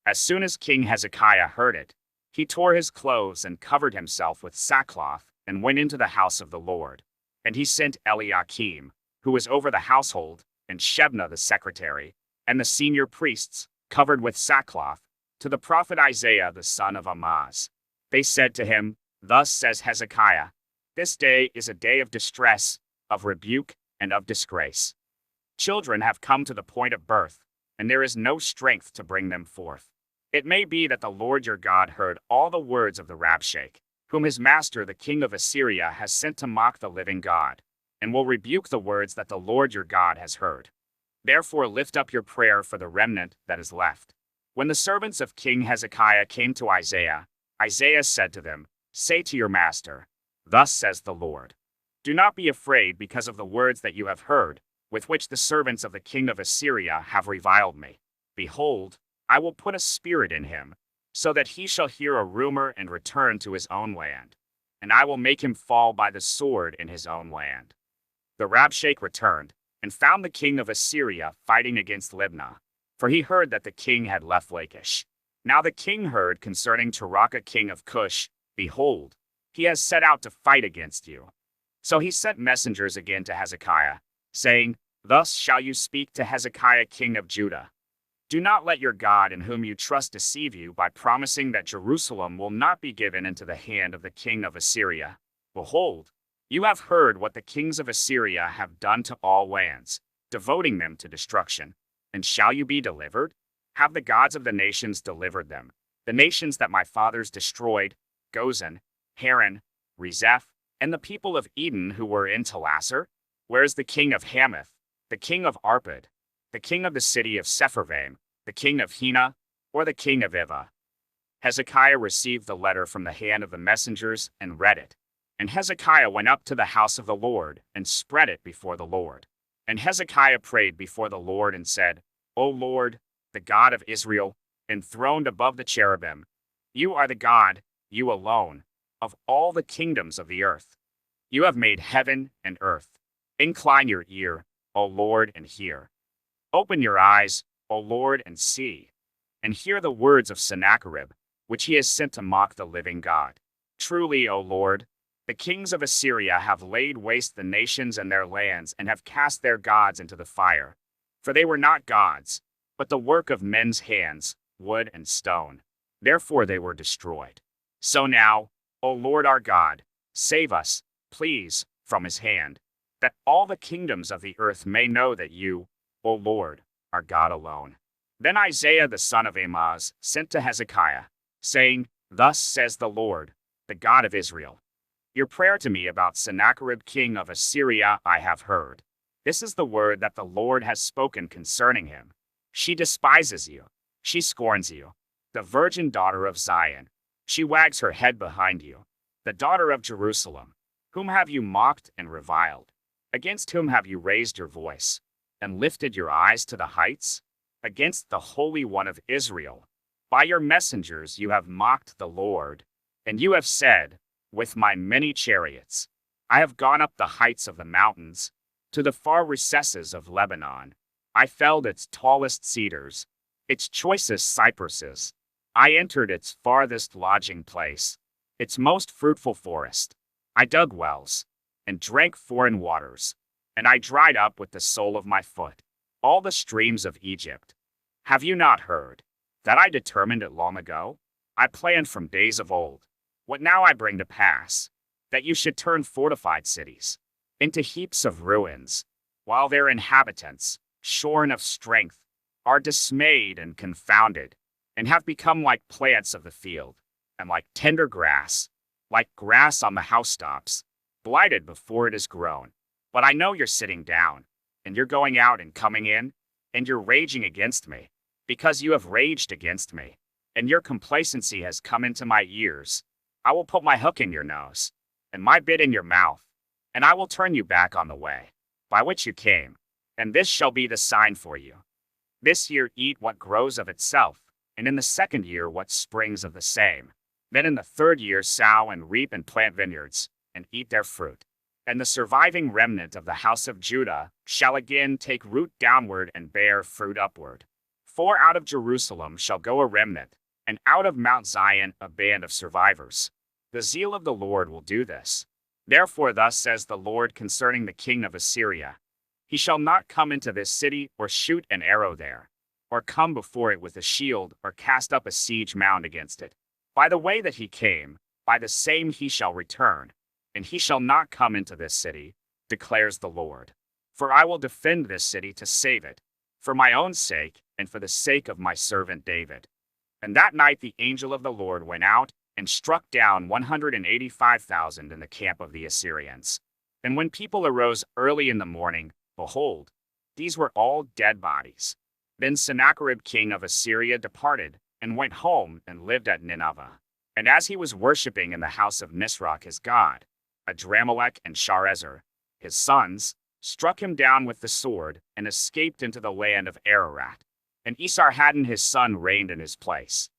As soon as King Hezekiah heard it, he tore his clothes and covered himself with sackcloth, and went into the house of the Lord. And he sent Eliakim, who was over the household, and Shebna the secretary, and the senior priests, covered with sackcloth, to the prophet Isaiah the son of Amoz. They said to him, Thus says Hezekiah, This day is a day of distress, of rebuke, and of disgrace. Children have come to the point of birth, and there is no strength to bring them forth. It may be that the Lord your God heard all the words of the Rabshakeh, whom his master the king of Assyria has sent to mock the living God, and will rebuke the words that the Lord your God has heard. Therefore lift up your prayer for the remnant that is left. When the servants of King Hezekiah came to Isaiah, Isaiah said to them, Say to your master, Thus says the Lord, Do not be afraid because of the words that you have heard, with which the servants of the king of Assyria have reviled me. Behold, I will put a spirit in him, so that he shall hear a rumor and return to his own land. And I will make him fall by the sword in his own land. The Rabshakeh returned, and found the king of Assyria fighting against Libnah, for he heard that the king had left Lachish. Now the king heard concerning Tirhakah king of Cush, Behold, he has set out to fight against you. So he sent messengers again to Hezekiah, saying, Thus shall you speak to Hezekiah king of Judah. Do not let your God in whom you trust deceive you by promising that Jerusalem will not be given into the hand of the king of Assyria. Behold, you have heard what the kings of Assyria have done to all lands, devoting them to destruction. And shall you be delivered? Have the gods of the nations delivered them, the nations that my fathers destroyed, Gozan, Haran, Rezeph, and the people of Eden who were in Telassar? Where is the king of Hamath, the king of Arpad, the king of the city of Sepharvaim, the king of Hena, or the king of Ivah? Hezekiah received the letter from the hand of the messengers and read it. And Hezekiah went up to the house of the Lord and spread it before the Lord. And Hezekiah prayed before the Lord and said, O Lord, the God of Israel, enthroned above the cherubim, you are the God, you alone, of all the kingdoms of the earth. You have made heaven and earth. Incline your ear, O Lord, and hear. Open your eyes, O Lord, and see. And hear the words of Sennacherib, which he has sent to mock the living God. Truly, O Lord, the kings of Assyria have laid waste the nations and their lands, and have cast their gods into the fire. For they were not gods, but the work of men's hands, wood and stone. Therefore they were destroyed. So now, O Lord our God, save us, please, from his hand, that all the kingdoms of the earth may know that you, O Lord, are God alone. Then Isaiah the son of Amoz sent to Hezekiah, saying, Thus says the Lord, the God of Israel, Your prayer to me about Sennacherib king of Assyria I have heard. This is the word that the Lord has spoken concerning him. She despises you. She scorns you. The virgin daughter of Zion. She wags her head behind you. The daughter of Jerusalem. Whom have you mocked and reviled? Against whom have you raised your voice, and lifted your eyes to the heights? Against the Holy One of Israel. By your messengers you have mocked the Lord. And you have said, With my many chariots, I have gone up the heights of the mountains, to the far recesses of Lebanon. I felled its tallest cedars, its choicest cypresses. I entered its farthest lodging place, its most fruitful forest. I dug wells, and drank foreign waters, and I dried up with the sole of my foot all the streams of Egypt. Have you not heard that I determined it long ago? I planned from days of old, what now I bring to pass, that you should turn fortified cities into heaps of ruins, while their inhabitants, shorn of strength, are dismayed and confounded, and have become like plants of the field, and like tender grass, like grass on the housetops, blighted before it is grown. But I know you're sitting down, and you're going out and coming in, and you're raging against me, because you have raged against me, and your complacency has come into my ears. I will put my hook in your nose, and my bit in your mouth, and I will turn you back on the way by which you came, and this shall be the sign for you. This year eat what grows of itself, and in the second year what springs of the same. Then in the third year sow and reap and plant vineyards, and eat their fruit. And the surviving remnant of the house of Judah shall again take root downward and bear fruit upward. For out of Jerusalem shall go a remnant, and out of Mount Zion a band of survivors. The zeal of the Lord will do this. Therefore thus says the Lord concerning the king of Assyria, he shall not come into this city, or shoot an arrow there, or come before it with a shield, or cast up a siege mound against it. By the way that he came, by the same he shall return, and he shall not come into this city, declares the Lord. For I will defend this city to save it, for my own sake, and for the sake of my servant David. And that night the angel of the Lord went out, and struck down 185,000 in the camp of the Assyrians. And when people arose early in the morning, behold, these were all dead bodies. Then Sennacherib king of Assyria departed, and went home, and lived at Nineveh. And as he was worshipping in the house of Nisroch his god, Adramelech and Sharezer, his sons, struck him down with the sword, and escaped into the land of Ararat. And Esarhaddon his son reigned in his place.